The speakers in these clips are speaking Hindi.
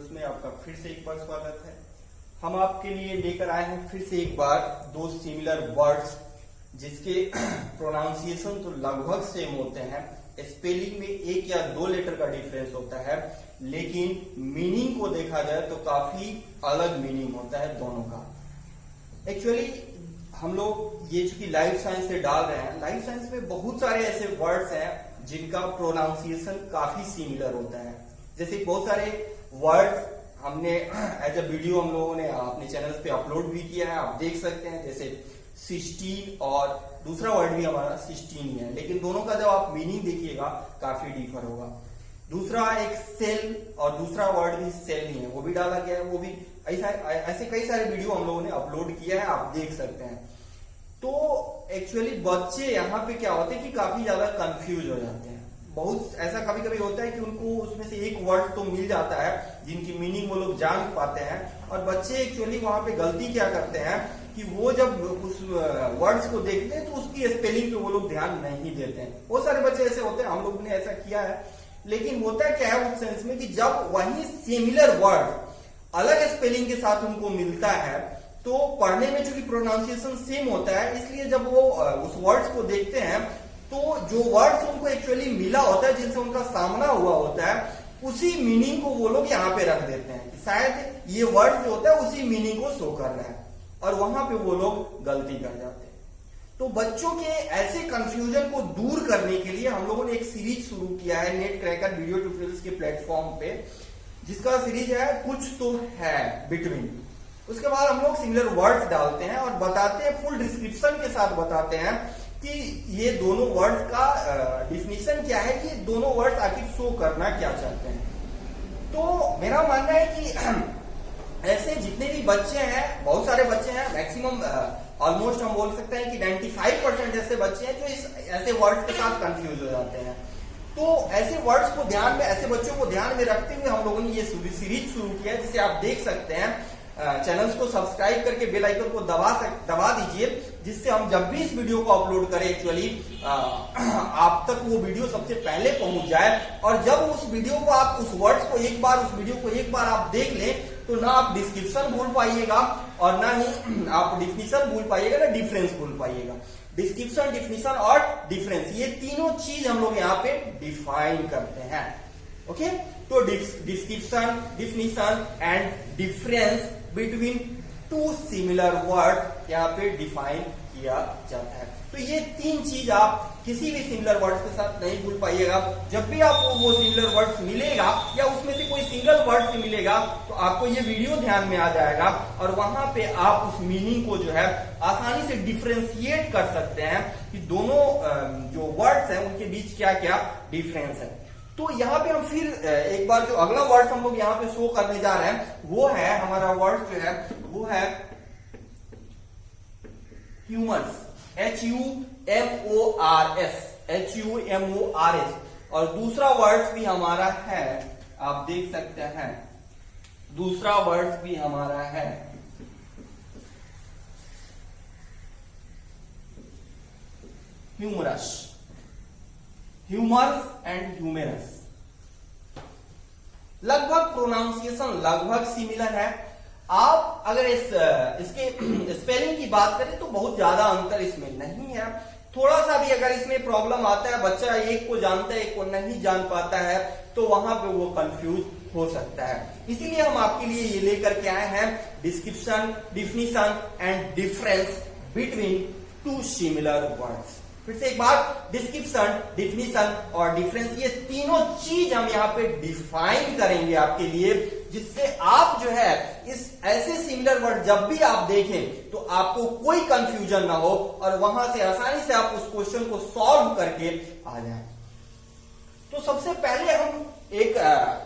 ट्यूटोरियल्स में आपका फिर से एक बार स्वागत है। हम आपके लिए लेकर आए हैं फिर से एक बार दो सिमिलर वर्ड्स जिसके प्रोनाउंसिएशन तो लगभग सेम होते हैं। स्पेलिंग में एक या दो लेटर का डिफरेंस होता है, लेकिन मीनिंग को देखा जाए तो काफी अलग मीनिंग होता है दोनों का। एक्चुअली हम लोग ये चूंकि लाइफ साइंस से डाल रहे हैं, लाइफ साइंस में बहुत सारे ऐसे वर्ड्स हैं जिनका प्रोनाउंसिएशन काफी सिमिलर होता है। जैसे बहुत सारे वर्ड्स हमने एज अ वीडियो हम लोगों ने अपने चैनल पे अपलोड भी किया है, आप देख सकते हैं। जैसे सिस्टीन और दूसरा वर्ड भी हमारा सिस्टीन ही है, लेकिन दोनों का जब आप मीनिंग देखिएगा काफी डिफर होगा। दूसरा एक सेल और दूसरा वर्ड भी सेल ही है, वो भी डाला गया है। वो भी ऐसे कई सारे वीडियो हम लोगों ने अपलोड किया है, आप देख सकते हैं। तो एक्चुअली बच्चे यहाँ पे क्या होते हैं कि काफी ज्यादा कंफ्यूज हो जाते हैं। बहुत ऐसा कभी कभी होता है कि उनको उसमें से एक वर्ड तो मिल जाता है जिनकी मीनिंग वो लोग जान पाते हैं, और बच्चे एक्चुअली वहां पे गलती क्या करते हैं कि वो जब उस वर्ड्स को देखते हैं तो उसकी स्पेलिंग पे वो लोग ध्यान नहीं देते हैं। बहुत सारे बच्चे ऐसे होते हैं, हम लोग ने ऐसा किया है। लेकिन होता क्या है उस सेंस में कि जब वही सिमिलर वर्ड अलग स्पेलिंग के साथ उनको मिलता है तो पढ़ने में चूंकि प्रोनाउंसिएशन सेम होता है, इसलिए जब वो उस वर्ड्स को देखते हैं तो जो वर्ड्स उनको एक्चुअली मिला होता है, जिनसे उनका सामना हुआ होता है, उसी मीनिंग को वो लोग यहाँ पे रख देते हैं। शायद ये वर्ड जो होता है उसी मीनिंग को शो कर रहा है, और वहां पे वो लोग गलती कर जाते हैं। तो बच्चों के ऐसे कंफ्यूजन को दूर करने के लिए हम लोगों ने एक सीरीज शुरू किया है नेट क्रैकर वीडियो ट्यूटोरियल्स के प्लेटफॉर्म पे, जिसका सीरीज है कुछ तो है बिटवीन। उसके बाद हम लोग सिमिलर वर्ड्स डालते हैं और बताते हैं, फुल डिस्क्रिप्शन के साथ बताते हैं कि ये दोनों वर्ड्स का डिफिनीशन क्या है, ये दोनों वर्ड्स आखिर शो करना क्या चाहते हैं। तो मेरा मानना है कि ऐसे जितने भी बच्चे हैं, बहुत सारे बच्चे हैं, मैक्सिमम ऑलमोस्ट हम बोल सकते हैं कि 95% ऐसे बच्चे हैं जो इस ऐसे वर्ड्स के साथ कंफ्यूज हो जाते हैं। तो ऐसे वर्ड्स को ध्यान में, ऐसे बच्चों को ध्यान में रखते हुए हम लोगों ने ये सीरीज शुरू किया है, जिसे आप देख सकते हैं। चैनल्स को सब्सक्राइब करके बेल आइकन को दबा दीजिए, जिससे हम जब भी इस वीडियो को अपलोड करें एक्चुअली आप तक वो वीडियो सबसे पहले पहुंच जाए। और जब उस वीडियो को आप उस वर्ड्स को एक बार, उस वीडियो को एक बार आप देख लें तो ना आप डिस्क्रिप्शन भूल पाइएगा और ना ही आप डिफिनीशन भूल पाइएगा, ना डिफरेंस भूल पाइएगा। डिस्क्रिप्शन, डिफिनीशन और डिफरेंस, ये तीनों चीज हम लोग यहाँ पे डिफाइन करते हैं। ओके, तो description, definition and difference between two similar word यहाँ पे डिफाइन किया जाता है। तो ये तीन चीज आप किसी भी सिमिलर वर्ड्स के साथ नहीं भूल पाइएगा। जब भी आपको वो सिमिलर वर्ड्स मिलेगा या उसमें से कोई सिंगल वर्ड से मिलेगा तो आपको ये वीडियो ध्यान में आ जाएगा, और वहां पे आप उस मीनिंग को जो है आसानी से डिफरेंशिएट कर सकते हैं कि दोनों जो वर्ड्स हैं उनके बीच क्या क्या डिफरेंस है। तो यहाँ पे हम फिर एक बार जो अगला वर्ड हम लोग यहाँ पे शो करने जा रहे हैं वो है, हमारा वर्ड जो है वो है ह्यूमर्स, HUMORS, HUMORS। और दूसरा वर्ड भी हमारा है, आप देख सकते हैं, दूसरा वर्ड भी हमारा है ह्यूमरस, ह्यूमर्स एंड ह्यूमेरस। लगभग प्रोनाउंसिएशन लगभग सिमिलर है। आप अगर इसके स्पेलिंग की बात करें तो बहुत ज्यादा अंतर इसमें नहीं है। थोड़ा सा भी अगर इसमें प्रॉब्लम आता है, बच्चा एक को जानता है एक को नहीं जान पाता है, तो वहां पे वो कंफ्यूज हो सकता है। इसीलिए हम आपके लिए ये लेकर के आए हैं description, definition and difference between two similar words. फिर से एक बार, डिस्क्रिप्शन, डिफिनीशन और डिफरेंस, ये तीनों चीज हम यहाँ पे डिफाइन करेंगे आपके लिए, जिससे आप जो है इस ऐसे सिमिलर वर्ड जब भी आप देखें तो आपको कोई कंफ्यूजन ना हो और वहां से आसानी से आप उस क्वेश्चन को सॉल्व करके आ जाए। तो सबसे पहले हम एक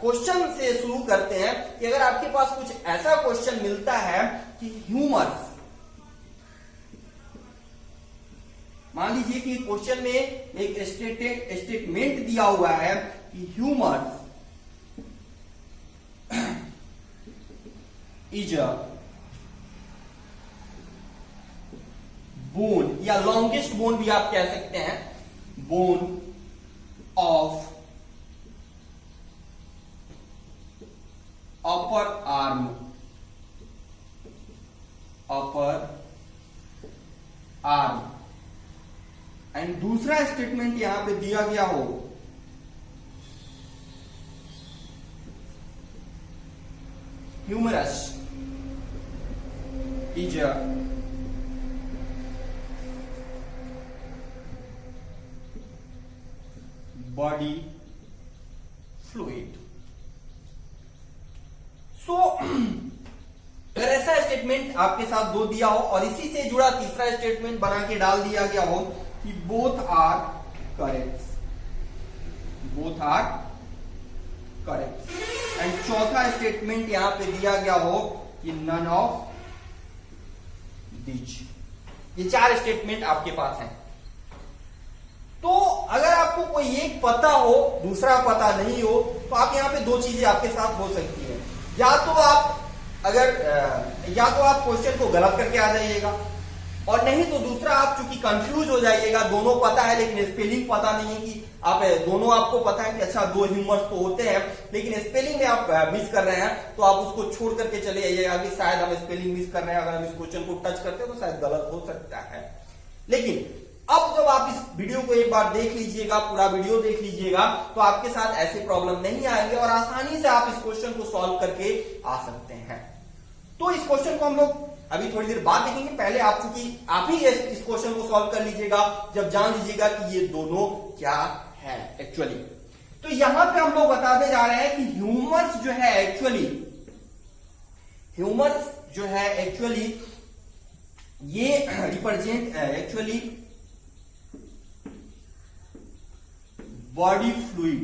क्वेश्चन से शुरू करते हैं कि अगर आपके पास कुछ ऐसा क्वेश्चन मिलता है कि ह्यूमर्स, मान लीजिए कि क्वेश्चन में एक स्टेटमेंट दिया हुआ है कि ह्यूमर्स इज अ बोन, या लॉन्गेस्ट बोन भी आप कह सकते हैं, bone of upper arm, upper arm. And दूसरा स्टेटमेंट यहां पे दिया गया हो humerus is a body fluid. So अगर ऐसा स्टेटमेंट आपके साथ दो दिया हो और इसी से जुड़ा तीसरा स्टेटमेंट बना के डाल दिया गया हो कि both are correct, both are correct, and चौथा स्टेटमेंट यहां पे दिया गया हो कि नन ऑफ दीज। ये चार स्टेटमेंट आपके पास हैं। तो अगर आपको कोई एक पता हो दूसरा पता नहीं हो तो आप यहां पे दो चीजें आपके साथ हो सकती है। या तो आप क्वेश्चन को गलत करके आ जाइएगा, और नहीं तो दूसरा आप चूंकि कंफ्यूज हो जाइएगा, दोनों पता है लेकिन स्पेलिंग पता नहीं है कि आप दोनों आपको पता है कि अच्छा दो ह्यूमर्स तो होते हैं लेकिन स्पेलिंग में आप मिस कर रहे हैं, तो आप उसको छोड़ करके चले जाइएगा कि शायद हम स्पेलिंग मिस कर रहे हैं, अगर हम इस क्वेश्चन को टच करते हैं तो शायद गलत हो सकता है। लेकिन अब जब आप इस वीडियो को एक बार देख लीजिएगा, पूरा वीडियो देख लीजिएगा, तो आपके साथ ऐसे प्रॉब्लम नहीं आएंगे और आसानी से आप इस क्वेश्चन को सॉल्व करके आ सकते हैं। तो इस क्वेश्चन को हम लोग अभी थोड़ी देर बाद देखेंगे। पहले आप चूंकि आप ही इस क्वेश्चन को सॉल्व कर लीजिएगा जब जान लीजिएगा कि ये दोनों क्या है एक्चुअली। तो यहां पे हम लोग बताते जा रहे हैं कि ह्यूमर्स जो है एक्चुअली ये रिप्रेजेंट एक्चुअली बॉडी फ्लूइड,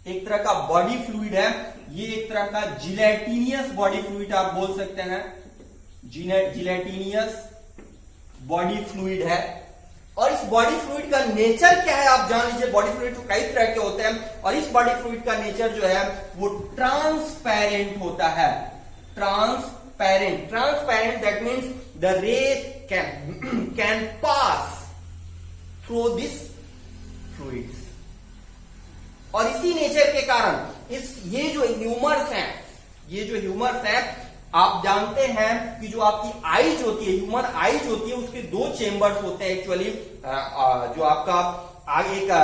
एक तरह का बॉडी फ्लूइड है। ये एक तरह का जिलेटिनियस बॉडी फ्लूइड आप बोल सकते हैं, जिलेटिनियस बॉडी फ्लूइड है। और इस बॉडी फ्लूइड का नेचर क्या है आप जान लीजिए। बॉडी फ्लूइड तो कई तरह के होते हैं और इस बॉडी फ्लूइड का नेचर जो है वो ट्रांसपेरेंट होता है। ट्रांसपेरेंट दैट मीन्स द रे can pass through this fluids. और इसी नेचर के कारण ये जो ह्यूमर्स हैं आप जानते हैं कि जो आपकी आईज होती है, ह्यूमन आईज होती है, उसके दो चेंबर्स होते हैं एक्चुअली। जो आपका आगे का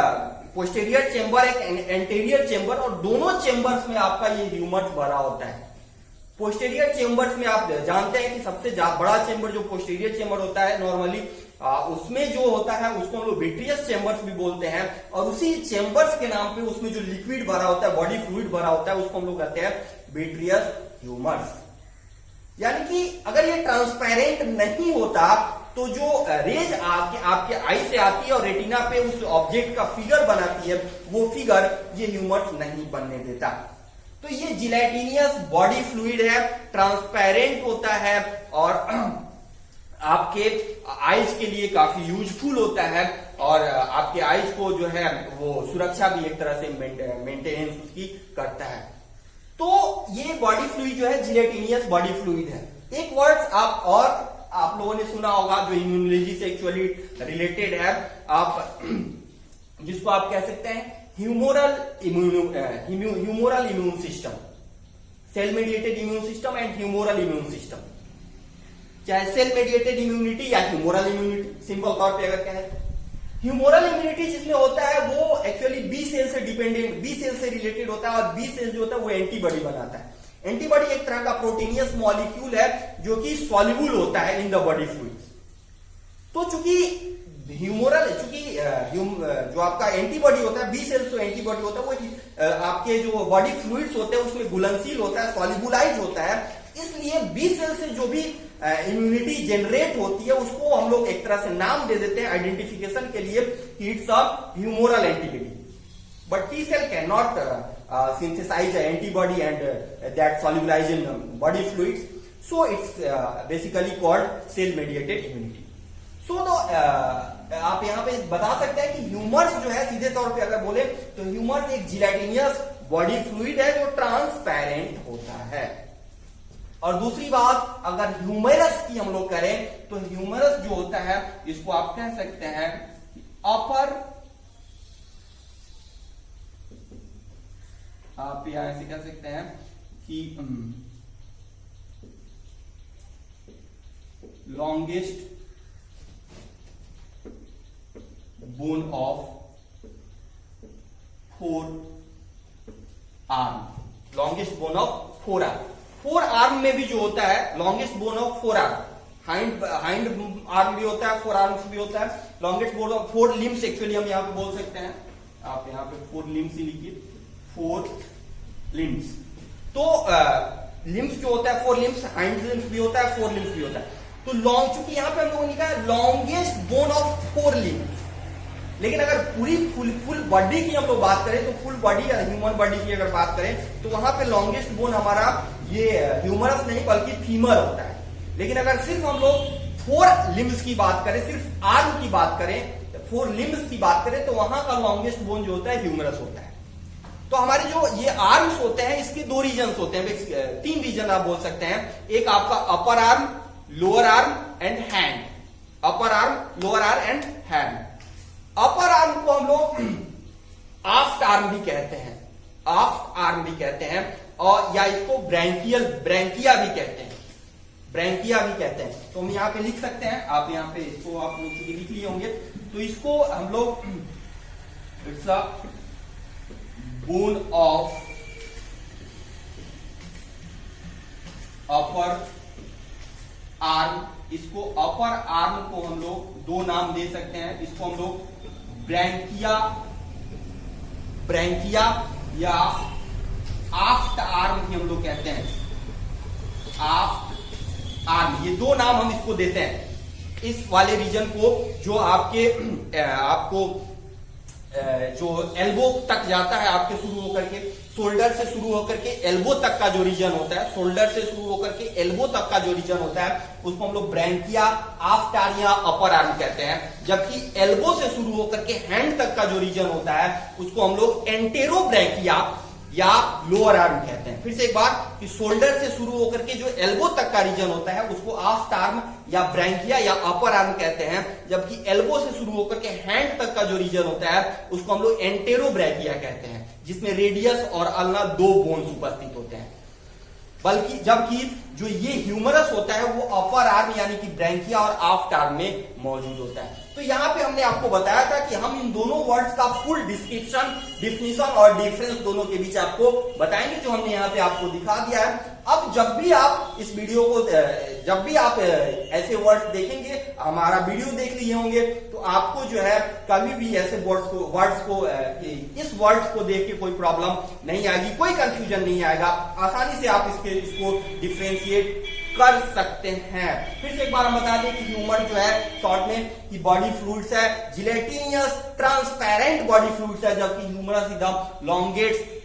पोस्टेरियर चेंबर, एक एंटीरियर चेंबर, और दोनों चेंबर्स में आपका ये ह्यूमर्स भरा होता है। पोस्टेरियर चेंबर्स में आप जानते हैं कि सबसे बड़ा चेंबर जो पोस्टेरियर चेंबर होता है नॉर्मली, उसमें जो होता है उसको हम लोग विट्रियस चेंबर्स भी बोलते हैं। और उसी चेंबर्स के नाम पे उसमें जो लिक्विड भरा होता है, बॉडी फ्लूइड भरा होता है, उसको हम लोग कहते हैं विट्रियस ह्यूमर्स। यानी कि अगर ये ट्रांसपेरेंट नहीं होता तो जो रेज आपके आई से आती है और रेटिना पे उस ऑब्जेक्ट का फिगर बनाती है, वो फिगर ये ह्यूमर्स नहीं बनने देता। तो ये जिलेटिनियस बॉडी फ्लूइड है, ट्रांसपेरेंट होता है और आपके आईज के लिए काफी यूजफुल होता है और आपके आईज को जो है वो सुरक्षा भी एक तरह से मेंटेनेंस उसकी करता है। तो ये बॉडी फ्लूइड जो है जिलेटिनियस बॉडी फ्लूइड है। एक वर्ड आप लोगों ने सुना होगा जो इम्यूनोलॉजी से एक्चुअली रिलेटेड है, आप जिसको आप कह सकते हैं humoral immune system, cell mediated immune system and humoral immune system. चाहे सेल मेडिएटेड इम्यूनिटी या ह्यूमोरल इम्यूनिटी, सिंपल तौर पे अगर कहें ह्यूमोरल इम्यूनिटी जिसमें होता है वो एक्चुअली बी सेल से डिपेंडेंट, बी सेल से रिलेटेड होता है और बी सेल जो होता है वो एंटीबॉडी बनाता है। एंटीबॉडी एक तरह का प्रोटीनियस मॉलिक्यूल है जो कि सॉल्युबल होता है इन द बॉडी फ्लूइड्स। तो चूंकि जो आपका एंटीबॉडी होता है, बी सेल्स जो एंटीबॉडी होता है वो आपके जो बॉडी फ्लूइड्स होते हैं उसमें घुलनशील होता है, सॉल्युबलाइज होता है, इसलिए बी सेल से जो भी इम्यूनिटी जनरेट होती है उसको हम लोग एक तरह से नाम दे देते हैं आइडेंटिफिकेशन के लिए कि it's a humoral antibody. But T cell cannot synthesize an antibody and that solubilize in body fluids, so it's basically called cell mediated immunity. So आप यहाँ पे बता सकते हैं कि ह्यूमर्स जो है सीधे तौर पे अगर बोले तो ह्यूमर्स एक जिलेटिनियस बॉडी फ्लूइड है जो ट्रांसपेरेंट होता है। और दूसरी बात अगर ह्यूमरस की हम लोग करें तो ह्यूमरस जो होता है इसको आप कह सकते हैं आप यहां ऐसे कह सकते हैं कि longest bone of four arm, longest bone of four arm. Four arm में भी जो होता है longest bone of four arm, hind arm भी होता है, फोर आर्म्स भी होता है, longest bone of four limbs actually हम यहाँ पे बोल सकते हैं। आप यहाँ पे फोर लिम्स ही लिखिए, फोर लिम्स। तो लिम्स जो होता है फोर लिम्स, हाइंड लिम्स भी होता है, फोर लिम्स भी होता है। तो लॉन्ग, चूंकि यहाँ पे हम लोगों ने लिखा है longest bone of four limbs, लेकिन अगर पूरी फुल बॉडी की हम लोग बात करें तो फुल बॉडी या ह्यूमन बॉडी की अगर बात करें तो वहां पे लॉन्गेस्ट बोन हमारा ये ह्यूमरस नहीं बल्कि फीमर होता है। लेकिन अगर सिर्फ हम लोग फोर लिम्स की बात करें, सिर्फ आर्म की बात करें, फोर लिम्स की बात करें, तो वहां का लॉन्गेस्ट बोन जो होता है ह्यूमरस होता है। तो हमारे जो ये आर्म्स होते हैं इसके दो रीजन होते हैं, तीन रीजन आप बोल सकते हैं। एक आपका upper arm, lower arm and hand. Upper arm, lower arm and hand. Upper arm को हम लोग आफ्ट आर्म भी कहते हैं, आफ्ट आर्म भी कहते हैं, और या इसको ब्रैंकिया भी कहते हैं, ब्रैंकिया भी कहते हैं। तो हम यहाँ पे लिख सकते हैं, आप यहाँ पे इसको आप लोग चूंकि लिख लिए होंगे, तो इसको हम लोग it's a bone of upper arm. इसको अपर आर्म को हम लोग दो नाम दे सकते हैं, इसको हम लोग ब्रैंकिया या आफ्ट आर्म भी हम लोग कहते हैं, आफ्ट आर्म। ये दो नाम हम इसको देते हैं इस वाले रीजन को जो आपको जो एल्बो तक जाता है, आपके शुरू होकर के शोल्डर से शुरू होकर के एल्बो तक का जो रीजन होता है, शोल्डर से शुरू होकर के एल्बो तक का जो रीजन होता है उसको हम लोग ब्रैंकिया, आफ्ट आर्म या अपर आर्म कहते हैं। जबकि एल्बो से शुरू होकर के हैंड तक का जो रीजन होता है उसको हम लोग एंटेरो ब्रैंकिया या लोअर आर्म कहते हैं। फिर से एक बार कि शोल्डर से शुरू होकर के जो एल्बो तक का रीजन होता है उसको आफ्ट आर्म या ब्रैंकिया या अपर आर्म कहते हैं। जबकि एल्बो से शुरू होकर के हैंड तक का जो रीजन होता है उसको हम लोग एंटेरो ब्रैंकिया कहते हैं, जिसमें रेडियस और अल्ना दो बोन्स उपस्थित होते हैं। बल्कि जबकि जो ये ह्यूमरस होता है वो अपर आर्म यानी कि ब्रैंकिया और आफ्ट आर्म में मौजूद होता है। तो यहाँ पे हमने आपको बताया था कि हम इन दोनों वर्ड्स का फुल डिस्क्रिप्शन, डिफिनीशन और डिफरेंस दोनों के बीच आपको बताएंगे, जो हमने यहाँ पे आपको दिखा दिया है। अब जब भी आप इस वीडियो को, जब भी आप ऐसे वर्ड्स देखेंगे, हमारा वीडियो देख लिए होंगे, तो आपको जो है कभी भी ऐसे वर्ड्स को इस वर्ड्स को देख के कोई प्रॉब्लम नहीं आएगी, कोई कंफ्यूजन नहीं आएगा, आसानी से आप इसको डिफ्रेंशिएट कर सकते हैं। फिर से एक बार हम बता दें कि ह्यूमर जो है शॉर्ट में कि बॉडी फ्लूइड्स है, जिलेटिनियस ट्रांसपेरेंट बॉडी फ्लूइड्स है, जबकि humerus is the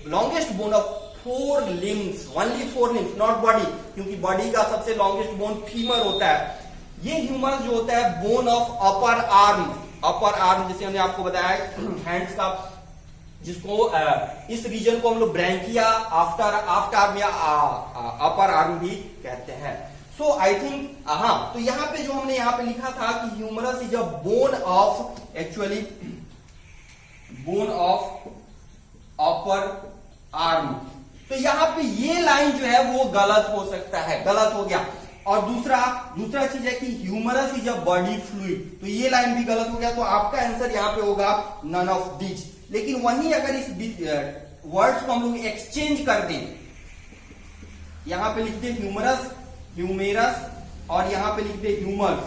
longest bone of four limbs, only four limbs, not body, क्योंकि बॉडी का सबसे लॉन्गेस्ट बोन फीमर होता है। ये ह्यूमरस जो होता है बोन ऑफ अपर आर्म जैसे हमने आपको बताया हैंड्स का, जिसको इस रीजन को हम लोग ब्रैंकिया, आफ्ट आर्म या अपर आर्म भी कहते हैं। सो आई थिंक तो यहाँ पे जो हमने यहाँ पे लिखा था कि humerus is a bone of, actually bone of upper arm, तो यहाँ पे ये लाइन जो है वो गलत हो सकता है, गलत हो गया। और दूसरा चीज है कि humerus is a body fluid, तो ये लाइन भी गलत हो गया। तो आपका आंसर यहाँ पे होगा नन ऑफ दिस। लेकिन वहीं अगर इस वर्ड्स को हम लोग एक्सचेंज कर दें, यहां पे लिख दे ह्यूमेरस और यहां पे लिख दे ह्यूमर्स,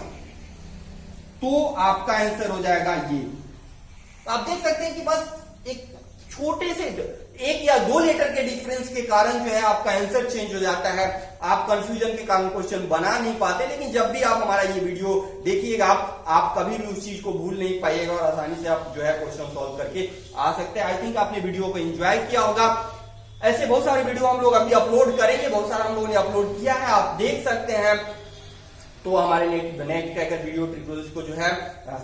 तो आपका आंसर हो जाएगा ये। आप देख सकते हैं कि बस एक छोटे से एक या दो लेटर के डिफरेंस के कारण जो है आपका आंसर चेंज हो जाता है, आप कंफ्यूजन के कारण क्वेश्चन बना नहीं पाते। लेकिन जब भी आप हमारा ये वीडियो देखिएगा आप कभी भी उस चीज को भूल नहीं पाइएगा और आसानी से आप जो है क्वेश्चन सॉल्व करके आ सकते हैं। आई थिंक आपने वीडियो को एंजॉय किया होगा। ऐसे बहुत सारे वीडियो हम लोग अभी अपलोड करेंगे, बहुत सारा हम लोगों ने अपलोड किया है, आप देख सकते हैं। तो हमारे नेट क्रैकर वीडियो ट्यूटोरियल्स को जो है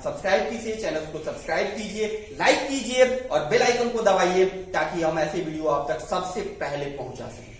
सब्सक्राइब कीजिए, चैनल को सब्सक्राइब कीजिए, लाइक कीजिए और बेल आइकन को दबाइए ताकि हम ऐसे वीडियो आप तक सबसे पहले पहुंचा सकें।